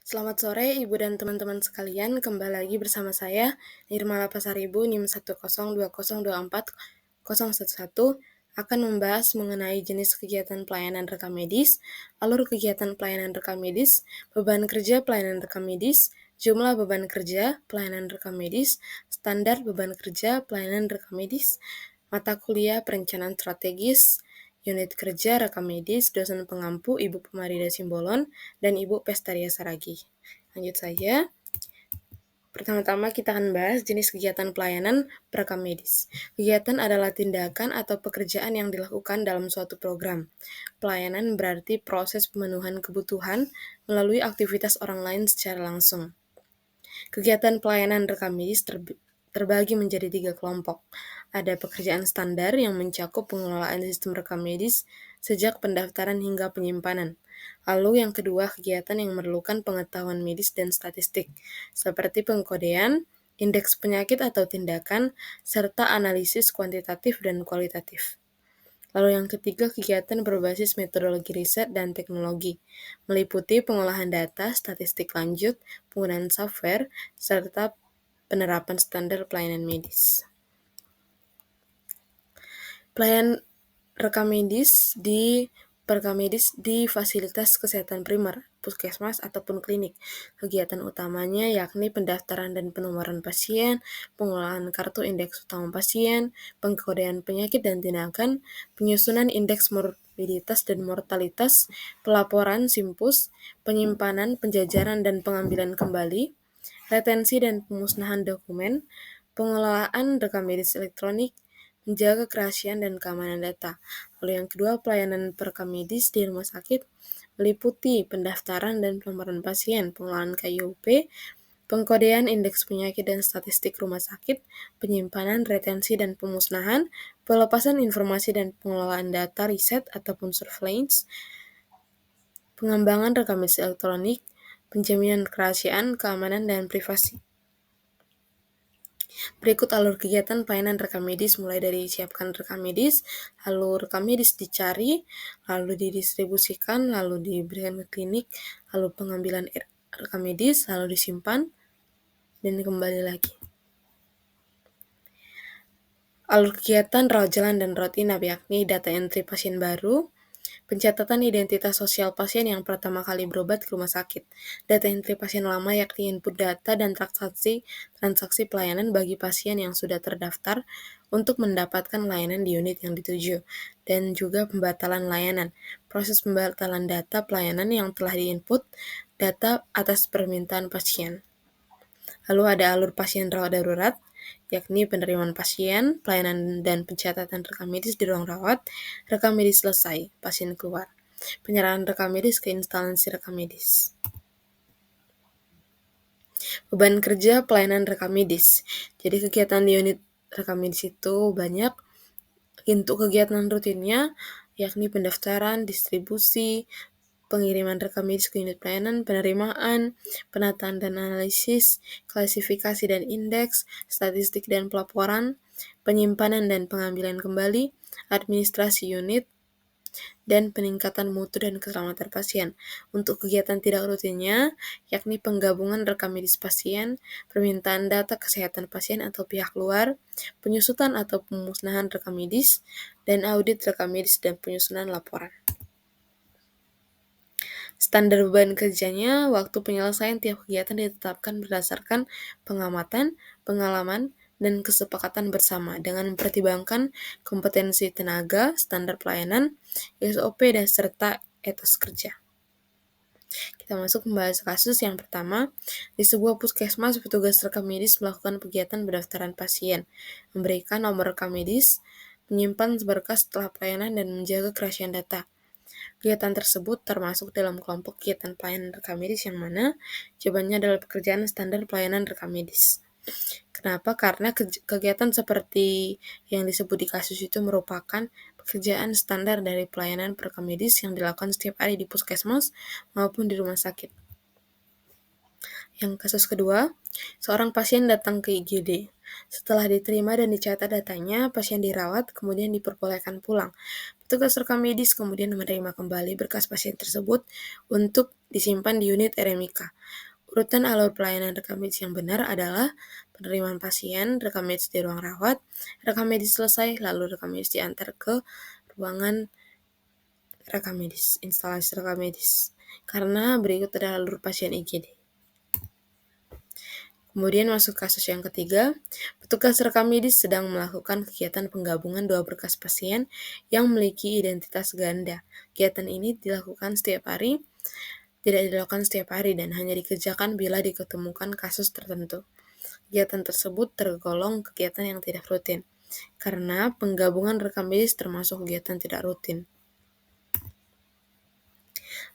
Selamat sore Ibu dan teman-teman sekalian, kembali lagi bersama saya Nirmala Pasaribu NIM 10202040111 akan membahas mengenai jenis kegiatan pelayanan rekam medis, alur kegiatan pelayanan rekam medis, beban kerja pelayanan rekam medis, jumlah beban kerja pelayanan rekam medis, standar beban kerja pelayanan rekam medis, mata kuliah perencanaan strategis, unit kerja rekam medis, dosen pengampu Ibu Pemarida Simbolon, dan Ibu Pestaria Saragi. Lanjut saja. Pertama-tama kita akan bahas jenis kegiatan pelayanan perekam medis. Kegiatan adalah tindakan atau pekerjaan yang dilakukan dalam suatu program. Pelayanan berarti proses pemenuhan kebutuhan melalui aktivitas orang lain secara langsung. Kegiatan pelayanan rekam medis terbagi menjadi 3 kelompok. Ada pekerjaan standar yang mencakup pengelolaan sistem rekam medis sejak pendaftaran hingga penyimpanan. Lalu yang kedua, kegiatan yang memerlukan pengetahuan medis dan statistik, seperti pengkodean, indeks penyakit atau tindakan, serta analisis kuantitatif dan kualitatif. Lalu yang ketiga, kegiatan berbasis metodologi riset dan teknologi, meliputi pengolahan data, statistik lanjut, penggunaan software, serta penerapan standar pelayanan medis. Pelayanan rekam medis di fasilitas kesehatan primer, puskesmas ataupun klinik. Kegiatan utamanya yakni pendaftaran dan penomoran pasien, pengolahan kartu indeks utama pasien, pengkodean penyakit dan tindakan, penyusunan indeks morbiditas dan mortalitas, pelaporan simpus, penyimpanan, penjajaran dan pengambilan kembali, retensi dan pemusnahan dokumen, pengelolaan rekam medis elektronik, menjaga kerahasiaan dan keamanan data. Lalu yang kedua, pelayanan perekam medis di rumah sakit meliputi pendaftaran dan penomoran pasien, pengelolaan KIUP, pengkodean indeks penyakit dan statistik rumah sakit, penyimpanan, retensi dan pemusnahan, pelepasan informasi dan pengelolaan data riset ataupun surveillance, pengembangan rekam medis elektronik, penjaminan kerahasiaan, keamanan, dan privasi. Berikut alur kegiatan pelayanan rekam medis mulai dari siapkan rekam medis, lalu rekam medis dicari, lalu didistribusikan, lalu diberikan ke klinik, lalu pengambilan rekam medis, lalu disimpan, dan kembali lagi. Alur kegiatan rawat jalan dan rawat inap yakni data entry pasien baru, pencatatan identitas sosial pasien yang pertama kali berobat ke rumah sakit. Data entry pasien lama yakni input data dan transaksi pelayanan bagi pasien yang sudah terdaftar untuk mendapatkan layanan di unit yang dituju. Dan juga pembatalan layanan. Proses pembatalan data pelayanan yang telah diinput data atas permintaan pasien. Lalu ada alur pasien rawat darurat, yakni penerimaan pasien, pelayanan dan pencatatan rekam medis di ruang rawat, rekam medis selesai, pasien keluar. Penyerahan rekam medis ke instansi rekam medis. Beban kerja pelayanan rekam medis. Jadi kegiatan di unit rekam medis itu banyak. Untuk kegiatan rutinnya, yakni pendaftaran, distribusi, pengiriman rekam medis ke unit pelayanan, penerimaan, penataan dan analisis, klasifikasi dan indeks, statistik dan pelaporan, penyimpanan dan pengambilan kembali, administrasi unit, dan peningkatan mutu dan keselamatan pasien. Untuk kegiatan tidak rutinnya, yakni penggabungan rekam medis pasien, permintaan data kesehatan pasien atau pihak luar, penyusutan atau pemusnahan rekam medis, dan audit rekam medis dan penyusunan laporan. Standar beban kerjanya, waktu penyelesaian tiap kegiatan ditetapkan berdasarkan pengamatan, pengalaman, dan kesepakatan bersama dengan mempertimbangkan kompetensi tenaga, standar pelayanan, SOP, dan serta etos kerja. Kita masuk membahas kasus yang pertama. Di sebuah puskesmas, petugas rekam medis melakukan kegiatan pendaftaran pasien, memberikan nomor rekam medis, menyimpan berkas setelah pelayanan, dan menjaga kerahasiaan data. Kegiatan tersebut termasuk dalam kelompok kegiatan pelayanan rekam medis yang mana jawabannya adalah pekerjaan standar pelayanan rekam medis. Kenapa? Karena kegiatan seperti yang disebut di kasus itu merupakan pekerjaan standar dari pelayanan rekam medis yang dilakukan setiap hari di puskesmas maupun di rumah sakit. Yang kasus kedua, seorang pasien datang ke IGD. Setelah diterima dan dicatat datanya, pasien dirawat, kemudian diperbolehkan pulang. Petugas rekam medis kemudian menerima kembali berkas pasien tersebut untuk disimpan di unit RMIK. Urutan alur pelayanan rekam medis yang benar adalah penerimaan pasien, rekam medis di ruang rawat, rekam medis selesai, lalu rekam medis diantar ke ruangan rekam medis, instalasi rekam medis. Karena berikut adalah alur pasien IGD. Kemudian masuk kasus yang ketiga, petugas rekam medis sedang melakukan kegiatan penggabungan dua berkas pasien yang memiliki identitas ganda. Kegiatan ini tidak dilakukan setiap hari dan hanya dikerjakan bila diketemukan kasus tertentu. Kegiatan tersebut tergolong kegiatan yang tidak rutin, karena penggabungan rekam medis termasuk kegiatan tidak rutin.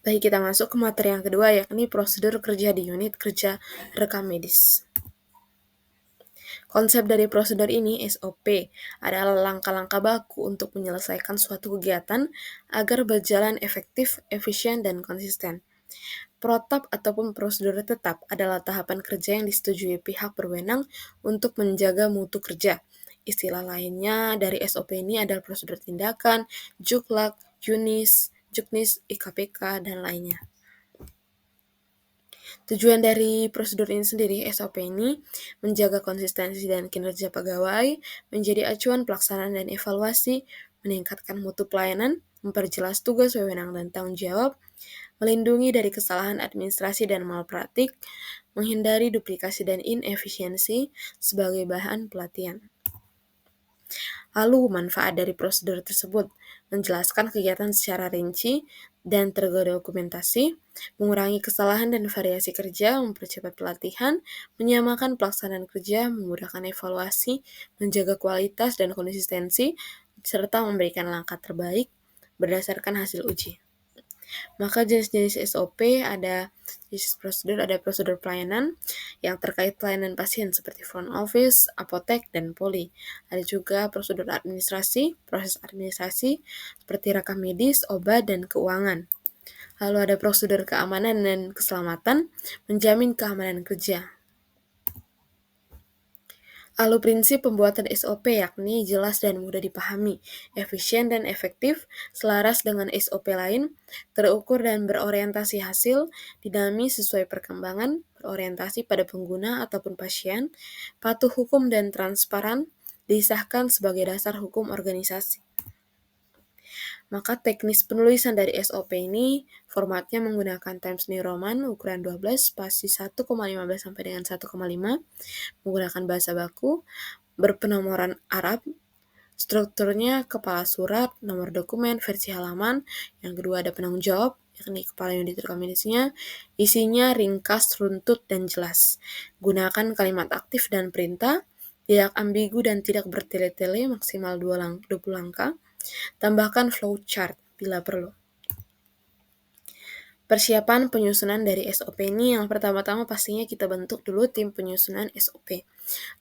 Baik, kita masuk ke materi yang kedua, yakni prosedur kerja di unit kerja rekam medis. Konsep dari prosedur ini, SOP, adalah langkah-langkah baku untuk menyelesaikan suatu kegiatan agar berjalan efektif, efisien, dan konsisten. Protap ataupun prosedur tetap adalah tahapan kerja yang disetujui pihak berwenang untuk menjaga mutu kerja. Istilah lainnya dari SOP ini adalah prosedur tindakan, juklak, juknis, IKPK, dan lainnya. Tujuan dari prosedur ini sendiri, SOP ini, menjaga konsistensi dan kinerja pegawai, menjadi acuan pelaksanaan dan evaluasi, meningkatkan mutu pelayanan, memperjelas tugas, wewenang, dan tanggung jawab, melindungi dari kesalahan administrasi dan malpraktik, menghindari duplikasi dan inefisiensi sebagai bahan pelatihan. Lalu, manfaat dari prosedur tersebut menjelaskan kegiatan secara rinci dan terdokumentasi, mengurangi kesalahan dan variasi kerja, mempercepat pelatihan, menyamakan pelaksanaan kerja, memudahkan evaluasi, menjaga kualitas dan konsistensi, serta memberikan langkah terbaik berdasarkan hasil uji. Maka jenis-jenis SOP ada jenis prosedur, ada prosedur pelayanan yang terkait pelayanan pasien seperti front office, apotek, dan poli. Ada juga prosedur administrasi, proses administrasi seperti rekam medis, obat, dan keuangan. Lalu ada prosedur keamanan dan keselamatan, menjamin keamanan kerja. Lalu prinsip pembuatan SOP yakni jelas dan mudah dipahami, efisien dan efektif, selaras dengan SOP lain, terukur dan berorientasi hasil, dinamis sesuai perkembangan, berorientasi pada pengguna ataupun pasien, patuh hukum dan transparan, disahkan sebagai dasar hukum organisasi. Maka teknis penulisan dari SOP ini formatnya menggunakan Times New Roman ukuran 12 spasi 1,15 sampai dengan 1,5, menggunakan bahasa baku, berpenomoran Arab, strukturnya kepala surat, nomor dokumen, versi halaman, yang kedua ada penanggung jawab, yakni kepala unit rekam medisnya, isinya ringkas, runtut, dan jelas. Gunakan kalimat aktif dan perintah, tidak ambigu dan tidak bertele-tele, maksimal 20 langkah. Tambahkan flowchart bila perlu. Persiapan penyusunan dari SOP ini yang pertama-tama pastinya kita bentuk dulu tim penyusunan SOP.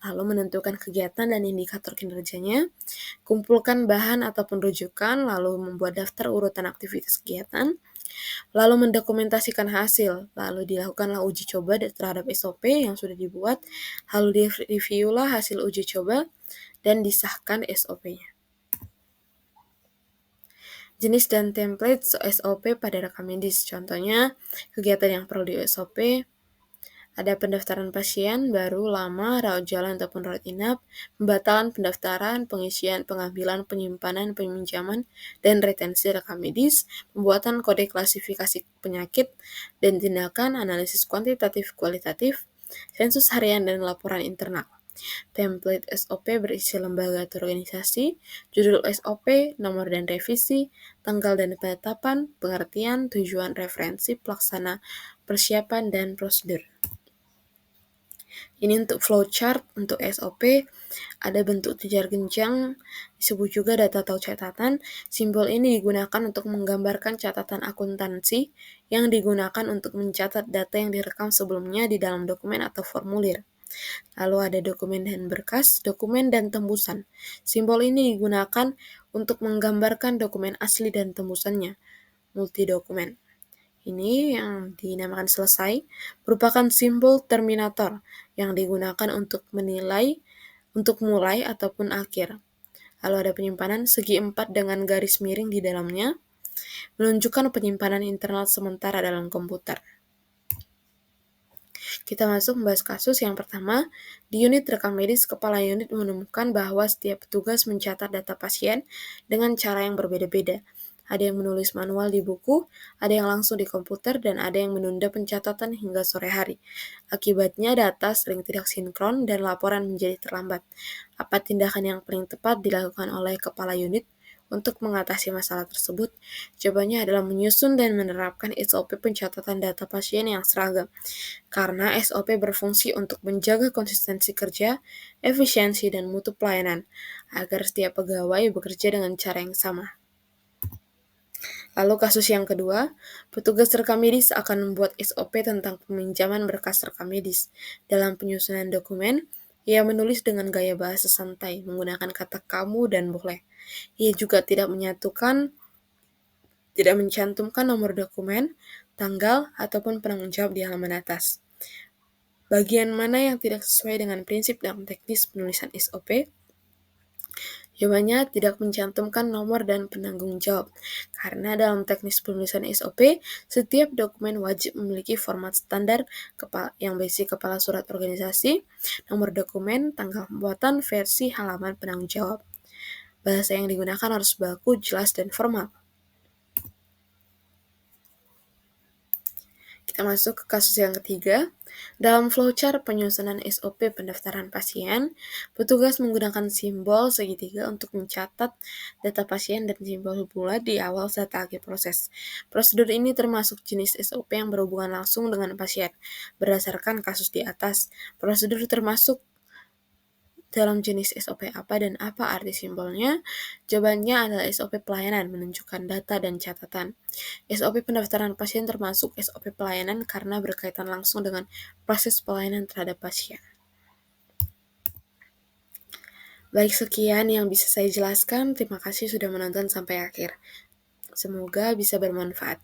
Lalu menentukan kegiatan dan indikator kinerjanya, kumpulkan bahan ataupun rujukan, lalu membuat daftar urutan aktivitas kegiatan, lalu mendokumentasikan hasil, lalu dilakukanlah uji coba terhadap SOP yang sudah dibuat, lalu direview-lah hasil uji coba, dan disahkan SOP-nya. Jenis dan template SOP pada rekam medis. Contohnya, kegiatan yang perlu di SOP, ada pendaftaran pasien, baru, lama, rawat jalan ataupun rawat inap, pembatalan pendaftaran, pengisian, pengambilan, penyimpanan, peminjaman, dan retensi rekam medis, pembuatan kode klasifikasi penyakit, dan tindakan analisis kuantitatif kualitatif, sensus harian dan laporan internal. Template SOP berisi lembaga atau organisasi, judul SOP, nomor dan revisi, tanggal dan penetapan, pengertian, tujuan, referensi, pelaksana, persiapan, dan prosedur. Ini untuk flowchart, untuk SOP, ada bentuk jejar genjang, disebut juga data atau catatan. Simbol ini digunakan untuk menggambarkan catatan akuntansi yang digunakan untuk mencatat data yang direkam sebelumnya di dalam dokumen atau formulir. Lalu ada dokumen dan berkas, dokumen dan tembusan. Simbol ini digunakan untuk menggambarkan dokumen asli dan tembusannya, multidokumen. Ini yang dinamakan selesai, merupakan simbol terminator yang digunakan untuk menilai untuk mulai ataupun akhir. Lalu ada penyimpanan segi 4 dengan garis miring di dalamnya, menunjukkan penyimpanan internal sementara dalam komputer. Kita masuk membahas kasus yang pertama. Di unit rekam medis, kepala unit menemukan bahwa setiap petugas mencatat data pasien dengan cara yang berbeda-beda. Ada yang menulis manual di buku, ada yang langsung di komputer, dan ada yang menunda pencatatan hingga sore hari. Akibatnya data sering tidak sinkron dan laporan menjadi terlambat. Apa tindakan yang paling tepat dilakukan oleh kepala unit untuk mengatasi masalah tersebut? Jawabannya adalah menyusun dan menerapkan SOP pencatatan data pasien yang seragam. Karena SOP berfungsi untuk menjaga konsistensi kerja, efisiensi, dan mutu pelayanan, agar setiap pegawai bekerja dengan cara yang sama. Lalu kasus yang kedua, petugas rekam medis akan membuat SOP tentang peminjaman berkas rekam medis. Dalam penyusunan dokumen, ia menulis dengan gaya bahasa santai, menggunakan kata kamu dan boleh. Ia juga tidak mencantumkan nomor dokumen, tanggal, ataupun penanggung jawab di halaman atas. Bagian mana yang tidak sesuai dengan prinsip dan teknis penulisan SOP? Jawabannya tidak mencantumkan nomor dan penanggung jawab, karena dalam teknis penulisan SOP, setiap dokumen wajib memiliki format standar yang berisi kepala surat organisasi, nomor dokumen, tanggal pembuatan, versi, halaman penanggung jawab. Bahasa yang digunakan harus baku, jelas, dan formal. Kita masuk ke kasus yang ketiga. Dalam flowchart penyusunan SOP pendaftaran pasien, petugas menggunakan simbol segitiga untuk mencatat data pasien dan simbol bulat di awal saat akhir proses. Prosedur ini termasuk jenis SOP yang berhubungan langsung dengan pasien. Berdasarkan kasus di atas, prosedur termasuk dalam jenis SOP apa dan apa arti simbolnya? Jawabannya adalah SOP pelayanan, menunjukkan data dan catatan. SOP pendaftaran pasien termasuk SOP pelayanan karena berkaitan langsung dengan proses pelayanan terhadap pasien. Baik, sekian yang bisa saya jelaskan. Terima kasih sudah menonton sampai akhir. Semoga bisa bermanfaat.